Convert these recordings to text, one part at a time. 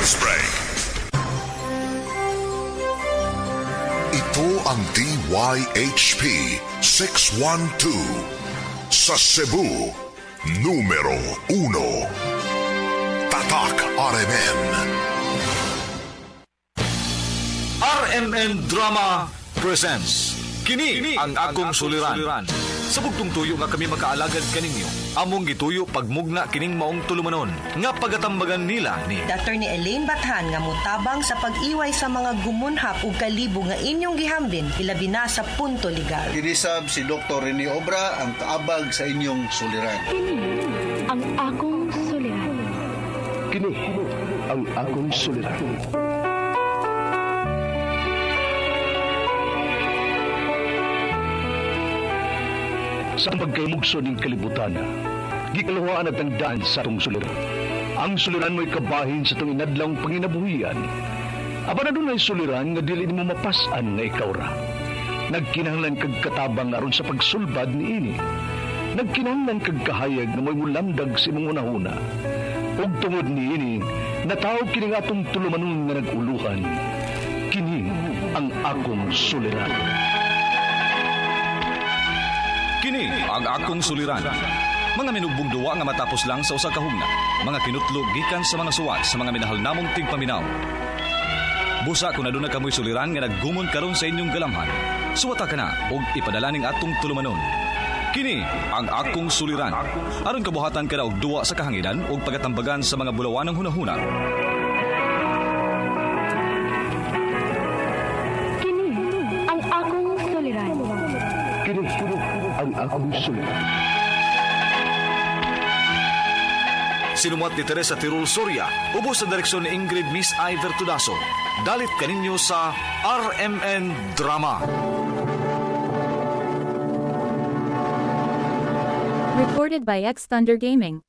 News Break. Ito ang DYHP 612 sa Cebu, numero 1. Tatak RMN. RMN Drama presents Kini ang akong suliran. Sa bugtong tuyo nga kami makaalagad kaninyo, among gituyo pagmugna kining maong tulumanon nga pagatambagan nila ni Dr. ni Elaine Bathan nga mutabang sa pag-iway sa mga gumunhap ug kalibo nga inyong gihambin ilabi na sa punto legal. Kinisab si Dr. Rene Obra ang kaabag sa inyong suliran. Kini ang akong suliran. Kini ang akong suliran. Sa pagkaymugso ng kalibutan, gikalawaan at ang daan sa itong suliran. Ang suliran mo'y kabahin sa itong inadlang panginabuhian. Aba na doon ay suliran nga dili mo mapasan nga ikaw ra. Nagkinahanglan kag katabang aron sa pagsulbad ni ini. Nagkinahanglan kag kahayag na may mulamdag sa imong unahuna. Ug tungod ni ini, natawag kini nga atong tulumanon nga naguluhan. Kini ang akong suliran. Kini ang akong suliran. Mga minugbong duwa nga matapos lang sa usa ka hugna. Mga kinutlog gikan sa mga suwat sa mga minahal namong tigpaminaw. Busa kung aduna kamoy suliran nga naggumon karon sa inyong galamhan. Suwata ka na og ipadala ning atong tulumanon. Kini ang akong suliran. Aron kabuhatan ka na og duwa sa kahanginan og pagatambagan sa mga bulawanang hunahuna. Kini ang akong suliran. Kini ang akong suliran. Sinumat ni Teresa Tirul Soria, ubos sa direksyon ni Ingrid Miss Iver Tudaso. Dalit kaninyo sa RMN Drama. Recorded by X Thunder Gaming.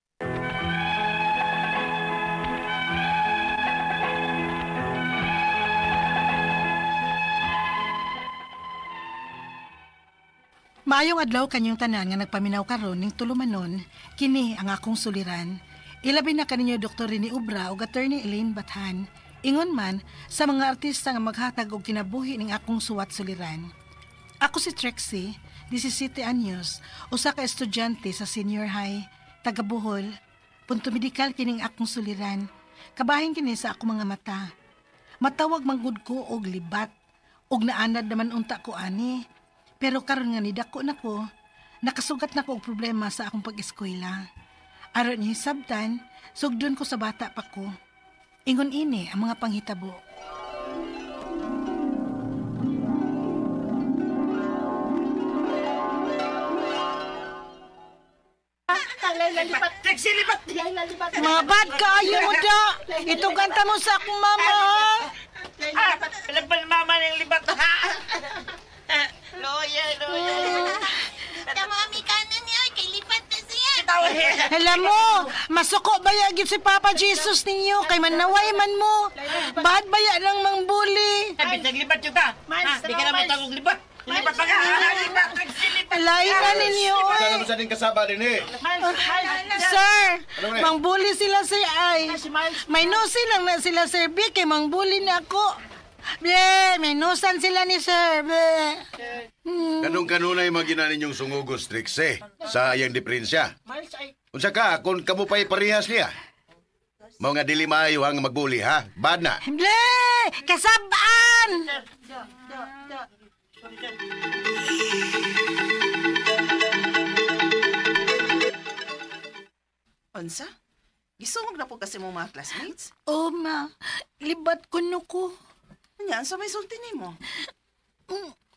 Maayong adlaw kanyang tanan nga nagpaminaw karon ning tulumanon, kini ang akong suliran. Ilabi na kaninyo Dr. Rene Obra ug Attorney Elaine Bathan. Ingon man sa mga artista nga maghatag og kinabuhi ning akong suwat suliran. Ako si Trixie, 17 anyos, usa ka estudyante sa senior high, taga Bohol. Punto medikal kining akong suliran. Kabahin kini sa akong mga mata. Matawag manggod ko og libat, og naanad naman unta ko ani. Pero karon nga nidako nako, nakasugat nako og problema sa akong pag-eskwela. Aron ni sabtan, sugdon ko sa bata pa ko. Ingon ini ang mga panghitabo. Mga bad kaayo mo da. Ito ganta mo sa akong mama. Laban mama ng libat. Loya. Mami kanan niya, kay lipat na siya. Alam mo, masuko baya gyud si Papa Jesus ninyo kay manaway man mo. Bad baya lang mangbuli. Sabi naglibat yun ka. Di ka naman tagong libat. Libat pa ka. Lain na ninyo, oy. Saan naman sa din kasaba din eh? Sir, mangbuli sila sir ay. May nusin lang na sila sir B kay mangbuli na ako. Be, may nusan sila ni sir, be. Kanong-kanunay magina ninyong sungugos, Trixie, sa iyang diferensya. Unsa ka, kung kamo pa'y parehas niya? Mga dili maayo ang magbuli, ha? Bad na. Be, kasabaan! Unsa? Gisungog na po kasi mo mga classmates. Oh, ma, libat ko no ko. Yan, sa may sulti ni mo.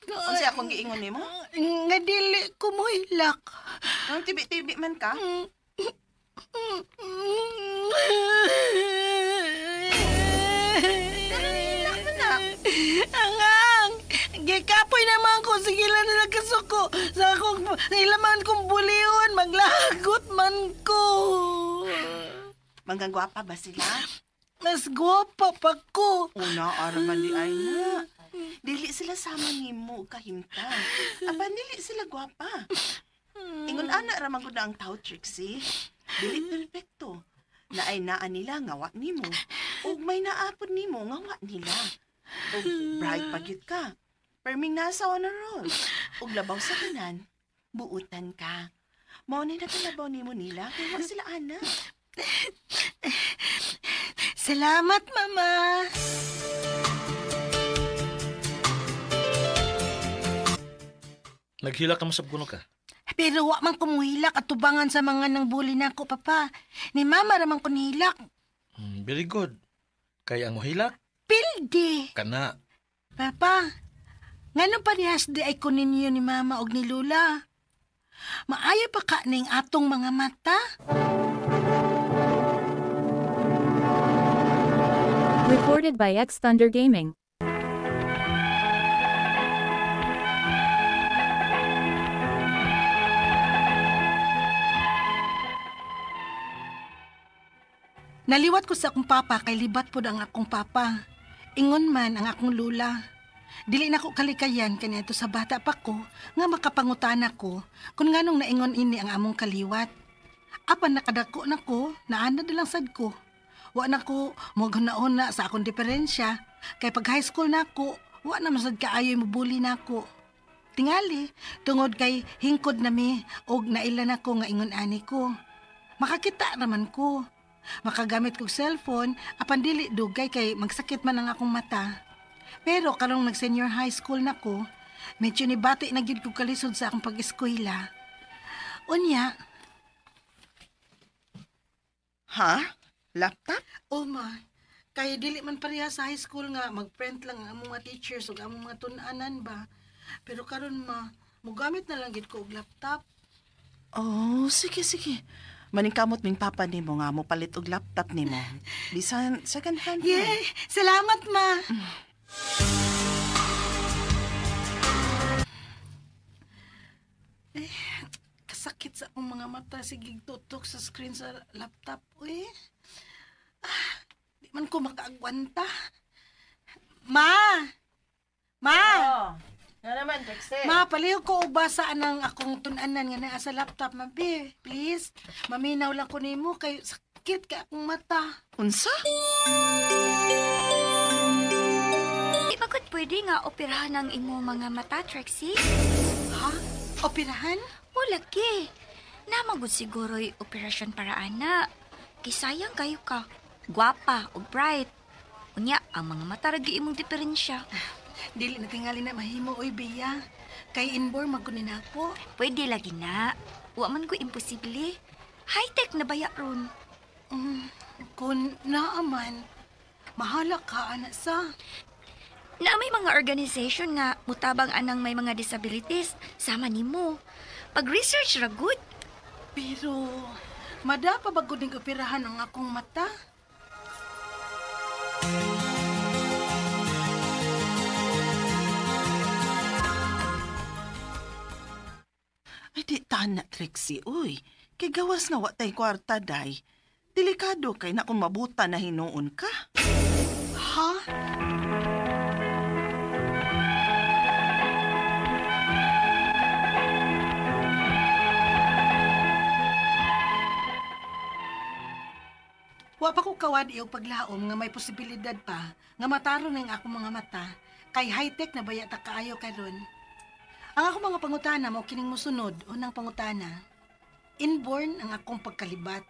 Unsa akong giingon ni mo? Nga dili ko mo hilak. Ang tibi-tibi man ka? Angang, gikapoy naman ko, sige lang na nagkasuko. Sa akong ilaman kong buliyon, maglagot man ko. Manggang gwapa ba sila? Mas gwapa pa ko. Una, araman di ay na. Dili sila sama ni mo kahimtang. Aba, dili sila gwapa. Ingon ana raman ko na ang tao, Trixie. Dili perfecto. na ay naa nila nga wa nimo. Ug may naapod nimo nga wa nila. Ug bright pagyud ka. Perming nasa honor roll. Ug labaw sa tanan, buutan ka. Mao ni natalabaw nimo nila kay wa sila ana. Salamat, Mama. Naghila ka masab kuno ka. Pero wa man kumuhilak at tubangan sa mga nang bully nako, Papa. Ni Mama ramang kunihilak. Very good. Kaya ang mohilak? Pildi. Kana. Papa, ngano parehas di ay kunin niyo ni Mama og ni Lula? Maayo pa ka ning atong mga mata? Recorded by X Thunder Gaming. Naliwat ko sa akong papa kay libat pod ang akong papa. Ingon man ang akong lula. Dili na ko kalikayan kaniadto sa bata pa ko nga makapangutan ako kung nganong naingon ini ang among kaliwat. Apan nakadako nako, naana lang sad ko. Wa na ko moghuna-una sa akong diferensya kay pag high school nako, wa na masad kaayoy mobuli nako. Tingali tungod kay hingkod nami og nailan ako nga ingon ani ko. Makakita raman ko. Makagamit kog cellphone, apan dili dugay kay magsakit man ang akong mata. Pero karong nag-senior high school nako, medyo ni bati na gyud ko kalisod sa akong pag-eskwela. Unya. Ha? Laptop? O ma, kay dili man pareha sa high school nga mag-print lang ang among mga teachers ug among mga tun-anan ba. Pero karon ma, mogamit na lang gyud ko og laptop. Oh, sige. Maningkamot ming papa nimo nga mo palit og laptop nimo. Bisan second hand. Yay! Salamat, ma! Kasakit sa akong mga mata. Sige, tutok sa screen sa laptop. Uy. Di man ko makaagwanta. Ma! Ano naman, Trixie? Ma, paliw ko ubasa anang akong tunanan nga naa sa laptop, mabi. Please, maminaw lang ko nimo kay sakit ka akong mata. Unsa? Di ba pwede nga operahan ang imo mga mata, Trixie? Ha? Operahan? O, lagi. Namagod siguro'y operasyon para ana. Kisayang kayo ka. Gwapa o bright. Unya, ang mga mata ragi imong diferensya. Dili na tingali na mahimo, oy, Bea. Kay inborn magkunin ako. Pwede lagi na. Wa man ko imposible. High-tech na baya ron. Kung naaman, mahala ka, anak sa. Na may mga organization nga mutabang anang may mga disabilities. Sama nimo. Pag-research ra good. Pero, mada pa ba guding operahan ang akong mata? Ay, di tana, Trixie, uy. Kay gawas nga watay kwarta, day. Delikado kay na kung mabuta na hinuon ka. Ha? Wa pa ko kawad iyong paglaom nga may posibilidad pa nga mataron ng akong mga mata kay high-tech na baya ta kaayo karon. Ang akong mga pangutana mo kining mosunod, unang pangutana. Inborn ang akong pagkalibat.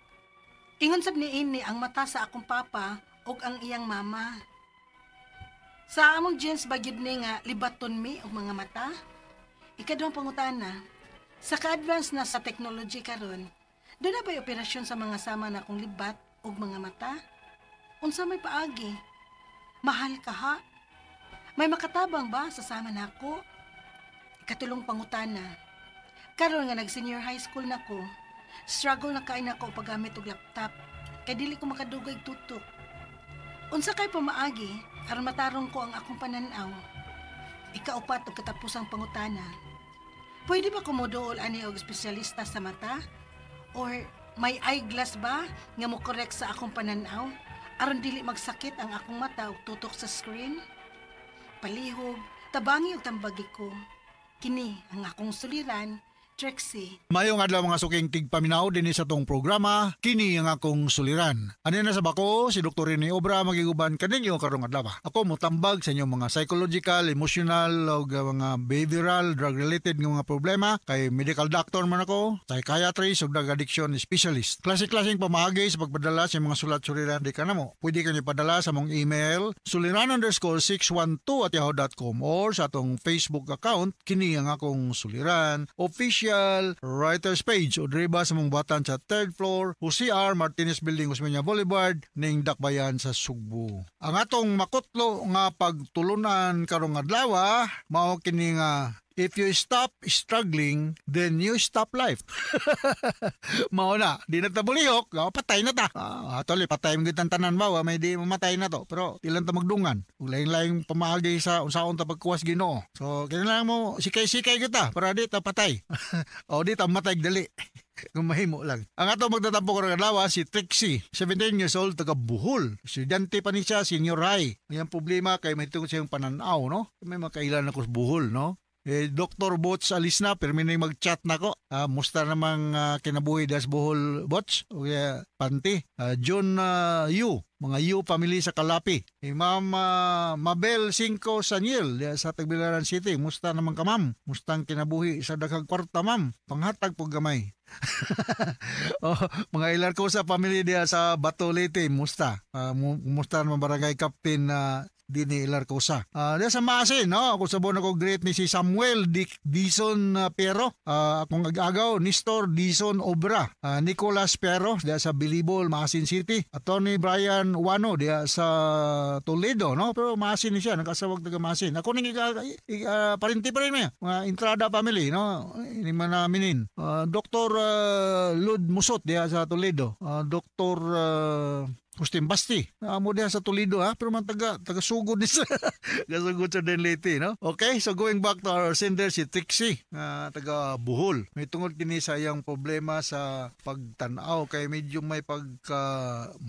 Ingon sab ni ini ang mata sa akong papa ug ang iyang mama. Sa among genes ba gyud ni nga libaton mi og mga mata? Ikaduhang pangutana. Sa ka-advance na sa technology karon, doon na ba'y operasyon sa mga sama na akong libat og mga mata? Unsa may paagi? Mahal ka ha? May makatabang ba sa sama nako? Ikatulong pangutana. Karon nga nag-senior high school nako, struggle na kay nako paggamit og laptop kay dili ko makadugay tutok. Unsa kay pamaagi aron matarong ko ang akong pananaw? Ikaupat og katapusang pangutana. Pwede ba ko moduol ani og espesyalista sa mata? Or may eyeglass ba nga mo correct sa akong pananaw aron dili magsakit ang akong mata og tutok sa screen? Palihog, tabangi og tambagi ko. Kini ang akong suliran Trixie. Mayong adlaw mga suking tigpaminaw din sa tong programa, kini ang akong suliran. Ano na sa bako, si Dr. Rene Obra magiguban kaninyo karong adlaw. Ako mutambag sa inyong mga psychological, emotional, o mga behavioral, drug-related ng mga problema. Kay medical doctor man ako, psychiatrist o drug addiction specialist. Klase-klaseng pamahagi sa pagpadala sa mga sulat-suliran di ka na mo. Pwede kanyo padala sa mong email, suliran_612@yahoo.com or sa atong Facebook account, kini ang akong suliran, official writer's page o driba sa mong batan sa 3rd floor, Jose R. Martinez Building, Osmeña Boulevard, ning Dakbayan sa Sugbo. Ang atong makutlo nga pagtulunan karong adlaw, mao kini nga if you stop struggling, then you stop life. Mao na, di na tabulihok, patay na ta. Atoli, patay mo gitang tanan ba, may di mamatay na to. Pero ilan ta magdungan. Lain-lain pamaagi sa unsaon ta pagkuwas Ginoo. So, kailangan mo sikay-sikay kita para di ta patay. O di ta matay dali. Kung mahimo lang. Ang ato magtatampo ko ng adlaw si Trixie, 17 years old, taga Bohol. Estudyante pa ni siya, senior high. May problema kay may tungkol siyang pananaw, no? May makailan ako sa Bohol, no? Dr. Bots alis na, pero may mag-chat na ko. Musta namang kinabuhi das Bohol Bots? O Panti. John Yu, mga Yu family sa Kalapi. Ma'am Mabel 5 Saniel sa Tagbilaran City. Musta naman ka, ma'am? Mustang kinabuhi sa daghang kwarta, ma'am? Panghatag po gamay. Mga ilan ko sa family dia sa Batolete, musta? Musta naman barangay captain Dini Ilarcosa. Diya sa Masin, no? Ako sabon ako great ni si Samuel Dison Pero. Akong ag-agaw, Nestor Dison Obra. Nicolas Pero, diya sa Bilibol, Masin City. Attorney Brian Wano, diya sa Toledo, no? Pero Masin ni siya, nagkasawag taga Masin. Ako nang parinti pa rin niya. Mga Entrada family, no? Ini man naminin. Dr. Lud Musot, diya sa Toledo. Dr. Justin Basti, mo diha sa Toledo pero man taga-sugod ni sa taga-sugod sa Denlete, no? Okay, so going back to our sender si Trixie, taga Bohol. May tungod kini sa iyang problema sa pagtanaw kay medyo may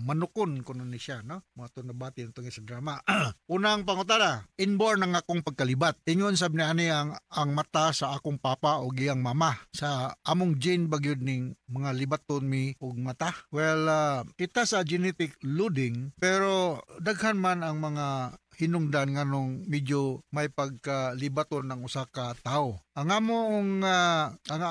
manukon kuno ni siya, no? Mga to nabati tungod sa drama. Unang pangutana, inborn ang akong pagkalibat. Ingon sab ni ani ang mata sa akong papa o giyang mama sa among gene bagyod ning mga libaton mi og mata. Well, kita sa genetic loading, pero daghan man ang mga hinungdan nga nung medyo may pagkalibaton ng usa ka tao. Ang among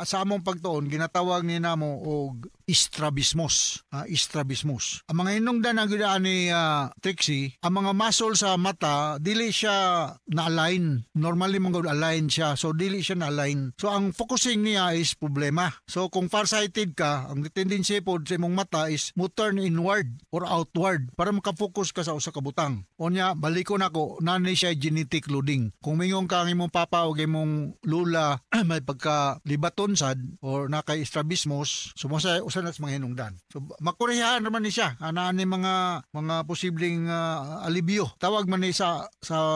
sa among pagtuon ginatawag ni namo og strabismus. Strabismus. Ang mga hinungdan ang gidaan ni Trixie, ang mga muscle sa mata dili siya na-align. Normally mong align siya, so dili siya na-align. So ang focusing niya is problema. So kung farsighted ka, ang tendency pod sa imong mata is mo turn inward or outward para makafocus ka sa usa ka butang. Unya baliko nako, nanay siya genetic loading. Kung mingong ka ang imong papa o imong lula may pagkalibaton sad or nakay strabismus, sumasa usa na sa mga hinungdan. So makorehaan naman ni siya ana ni mga posibleng alibyo. Tawag man ni sa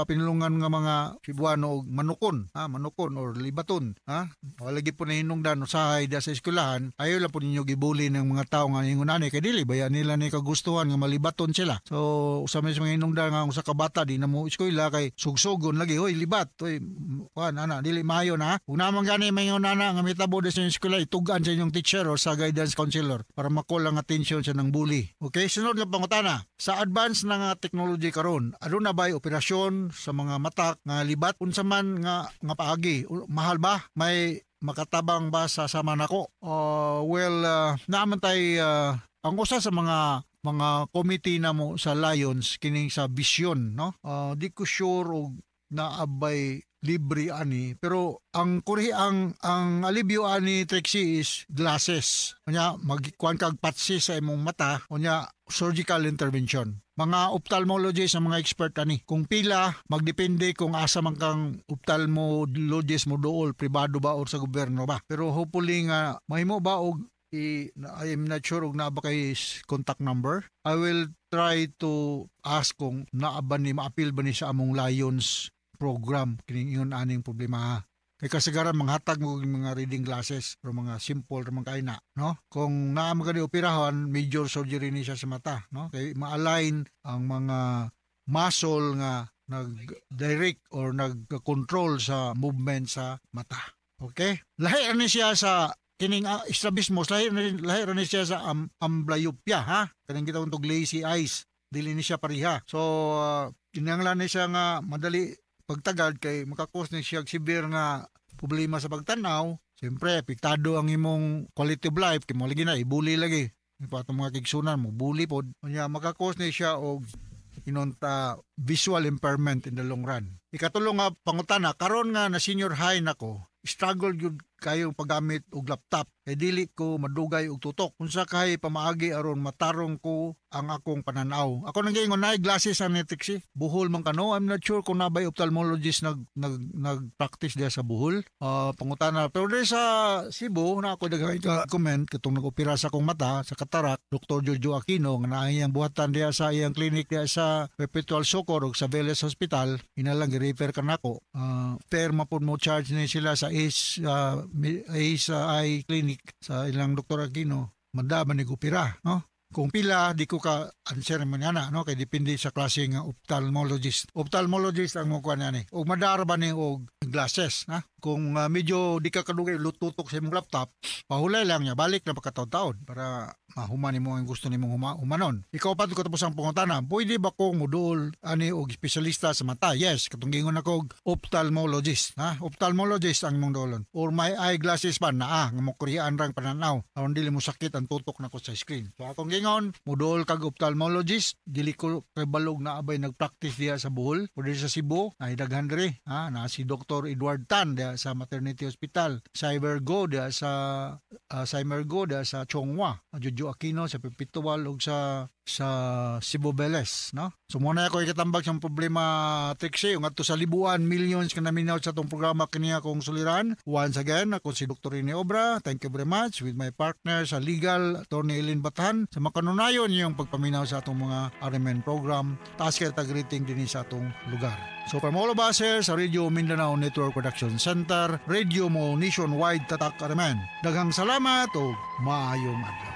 pinulungan nga mga Cebuano og manukon, manukon or libaton, Walagi po na hinungdan usahay da sa eskwelahan, ayo lang po ninyo gibuli ng mga tao nga ingon ani kay dili baya nila ni kagustuhan nga malibaton sila. So usa man sa mga hinungdan nga usa ka bata di na mo eskwela kay sugsugon lagi, hoy libat, hoy ana dili maayo na. Kung naman gani may nana nga mitabo sa eskwela, itugan sa inyong teacher o sa guidance counselor para makuha ang atensyon sa ng bully. Okay, sunod nga pangutana. Sa advance na nga technology karon, ano na ba'y operasyon sa mga mata nga libat? Unsa man nga paagi? Mahal ba? May makatabang ba sa sama nako? Naaman tay ang usa sa mga committee na mo sa Lions kining sa vision, no? Di ko sure og naabay libre ani, pero ang alibyo ani Trixie is glasses. Unya magkuan kag patsi sa imong mata, unya surgical intervention. Mga ophthalmologist sa mga expert ani. Kung pila magdepende kung asa man kang ophthalmologist mo dool, pribado ba or sa gobyerno ba. Pero hopefully nga mahimo ba og I am not sure og naa ba kay contact number. I will try to ask kung naa ba ni maapil ba ni sa among Lions program kining ingon aning problema. Kay kasagaran manghatag mo mga reading glasses pero mga simple ra man kay na, no? Kung naa man kani operahon, major surgery ni siya sa mata, no? Kay ma-align ang mga muscle nga nag-direct or nag-control sa movement sa mata. Okay? Lahi ni siya sa kining strabismus, lahi ni siya sa amblyopia, ha? Kaning kita untog lazy eyes. Dili ni siya pariha. So, kinahanglan ni siya nga madali pagtagad kay makakos ni siya severe nga problema sa pagtanaw. Siyempre, apektado ang imong quality of life. Kaya mo lagi na, ibuli lagi. Ipatong mga kigsunan mo, bully po. Kanya makakos ni siya og inunta visual impairment in the long run. Ikatulong nga pangutana, karon nga na senior high nako, struggle yun kayo paggamit og laptop. Kay dili ko madugay og tutok. Unsa kay pamaagi aron matarong ko ang akong pananaw. Ako nang giingon na glasses ang netiksi. Buhol man kano. I'm not sure kung nabay ophthalmologist nag-practice diya sa buhol. Pangutana. Pero dahil sa Cebu, na ako dagay ka comment katong nag-opera sa akong mata sa katarak, Dr. Jojo Aquino, nga naayang buhatan diya sa iyang clinic diya sa Perpetual Socor ug sa Vélez Hospital, inalang gi-refer ka nako. Fair mapod mo charge ni sila sa Ace Eye Clinic sa ilang Dr. Aquino, madaban ni opera, no? Kung pila, di ko ka answer man yana, no? Kaya depende sa klase nga ophthalmologist. Ophthalmologist ang mga kuha ni. O madara ba ni og glasses, ha? Kung medyo di ka kadugay lututok sa imong laptop, pahulay lang niya, balik na pagkataon-taon para mahuman mo ang gusto nimong humanon. Ikaw pa ko tapos ang pangutana, pwede ba kong modul ani og espesyalista sa mata? Yes, katong gingon ako ophthalmologist, ha? Ophthalmologist ang mong dolon. Or may eyeglasses pa na nga mo kuryaan rang pananaw aron dili mo sakit ang tutok nako sa screen. So akong gingon, modul kag ophthalmologist, dili ko kay balog na abay nagpractice diya sa Bohol o diya sa Cebu, ay daghan diri, ha? Na si Dr. Edward Tan diya sa Maternity Hospital, Cybergo diya sa Chongwa, Jojo Aquino sa Perpetual ug sa Cebu Vélez, no? So muna ako ikatambag sa problema Trixie, yung ato sa libuan, millions ka naminaw sa itong programa kaniya kong suliran. Once again, ako si Dr. Rene Obra. Thank you very much with my partner sa legal, Attorney Eileen Bathan, sa makanunayon yung pagpaminaw sa atong mga RMN program. Taas kayo tag-rating din sa atong lugar. So from all of us here sa Radio Mindanao Network Production Center, Radio mo nationwide tatak RMN. Daghang salamat o maayong adlaw.